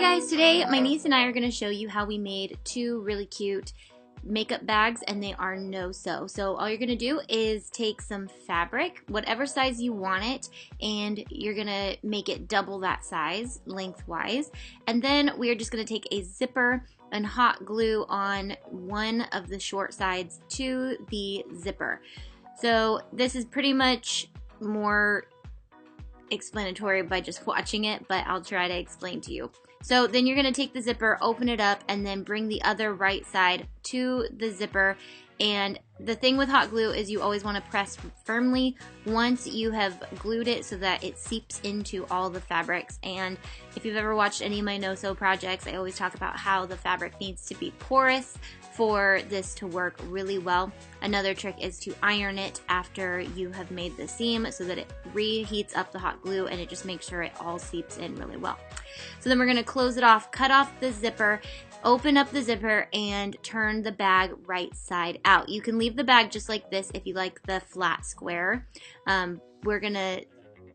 guys, today my niece and I are going to show you how we made two really cute makeup bags, and they are no-sew. So all you're going to do is take some fabric, whatever size you want it, and you're going to make it double that size lengthwise. And then we are just going to take a zipper and hot glue on one of the short sides to the zipper. So this is pretty much more explanatory by just watching it, but I'll try to explain to you. So then you're going to take the zipper, open it up, and then bring the other right side to the zipper. And the thing with hot glue is you always want to press firmly once you have glued it so that it seeps into all the fabrics. And if you've ever watched any of my no-sew projects, I always talk about how the fabric needs to be porous for this to work really well. Another trick is to iron it after you have made the seam so that it reheats up the hot glue and it just makes sure it all seeps in really well. So then we're going to close it off, cut off the zipper, open up the zipper, and turn the bag right side out. You can leave the bag just like this if you like the flat square. We're going to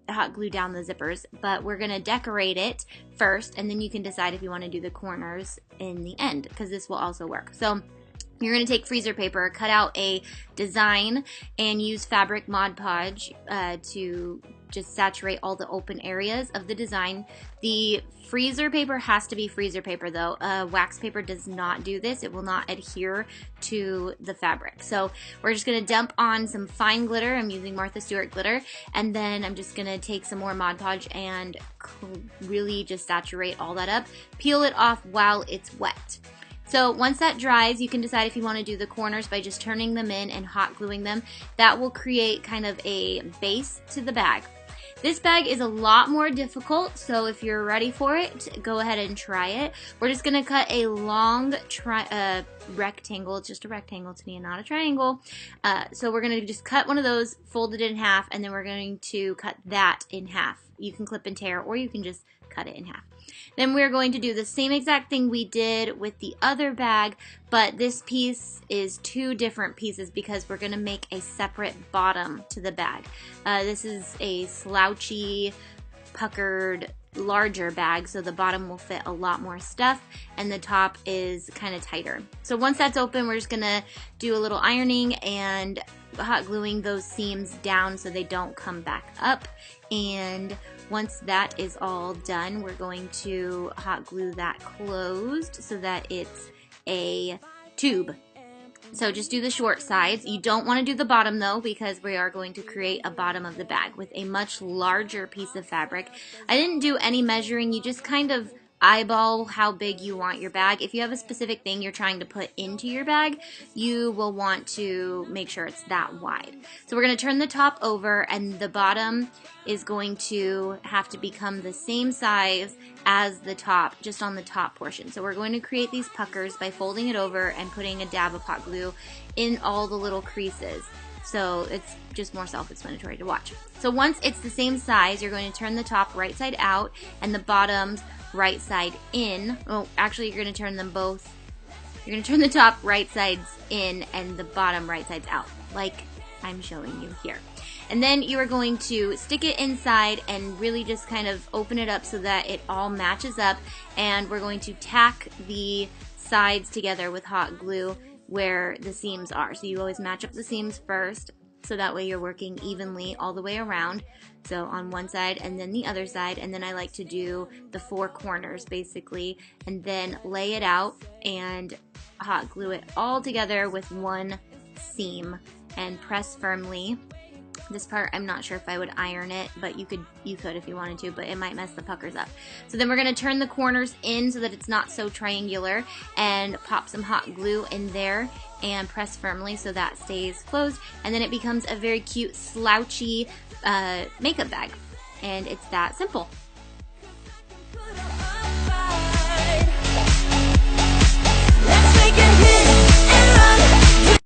hot glue down the zippers, but we're going to decorate it first, and then you can decide if you want to do the corners in the end, because this will also work. So you're going to take freezer paper, cut out a design, and use fabric Mod Podge to just saturate all the open areas of the design. The freezer paper has to be freezer paper though. Wax paper does not do this. It will not adhere to the fabric. So we're just going to dump on some fine glitter. I'm using Martha Stewart glitter, and then I'm just going to take some more Mod Podge and really just saturate all that up. Peel it off while it's wet. So once that dries, you can decide if you want to do the corners by just turning them in and hot gluing them. That will create kind of a base to the bag. This bag is a lot more difficult, so if you're ready for it, go ahead and try it. We're just going to cut a long rectangle. It's just a rectangle to me and not a triangle. So we're going to just cut one of those, fold it in half, and then we're going to cut that in half. You can clip and tear, or you can just cut it in half. Then we're going to do the same exact thing we did with the other bag, but this piece is two different pieces because we're going to make a separate bottom to the bag. This is a slouchy, puckered, larger bag, so the bottom will fit a lot more stuff, and the top is kind of tighter. So once that's open, we're just going to do a little ironing and hot gluing those seams down so they don't come back up. And once that is all done, we're going to hot glue that closed so that it's a tube. So just do the short sides. You don't want to do the bottom though, because we are going to create a bottom of the bag with a much larger piece of fabric. I didn't do any measuring. You just kind of eyeball how big you want your bag. If you have a specific thing you're trying to put into your bag, you will want to make sure it's that wide. So we're going to turn the top over, and the bottom is going to have to become the same size as the top, just on the top portion. So we're going to create these puckers by folding it over and putting a dab of hot glue in all the little creases. So it's just more self-explanatory to watch. So once it's the same size, you're going to turn the top right side out and the bottoms right side in. Oh, actually you're going to turn them both. You're going to turn the top right sides in and the bottom right sides out, like I'm showing you here. And then you are going to stick it inside and really just kind of open it up so that it all matches up. And we're going to tack the sides together with hot glue where the seams are. So you always match up the seams first, so that way you're working evenly all the way around. So on one side and then the other side, and then I like to do the four corners basically, and then lay it out and hot glue it all together with one seam and press firmly. This part, I'm not sure if I would iron it, but you could if you wanted to, but it might mess the puckers up. So then we're going to turn the corners in so that it's not so triangular, and pop some hot glue in there and press firmly so that stays closed, and then it becomes a very cute slouchy makeup bag, and it's that simple.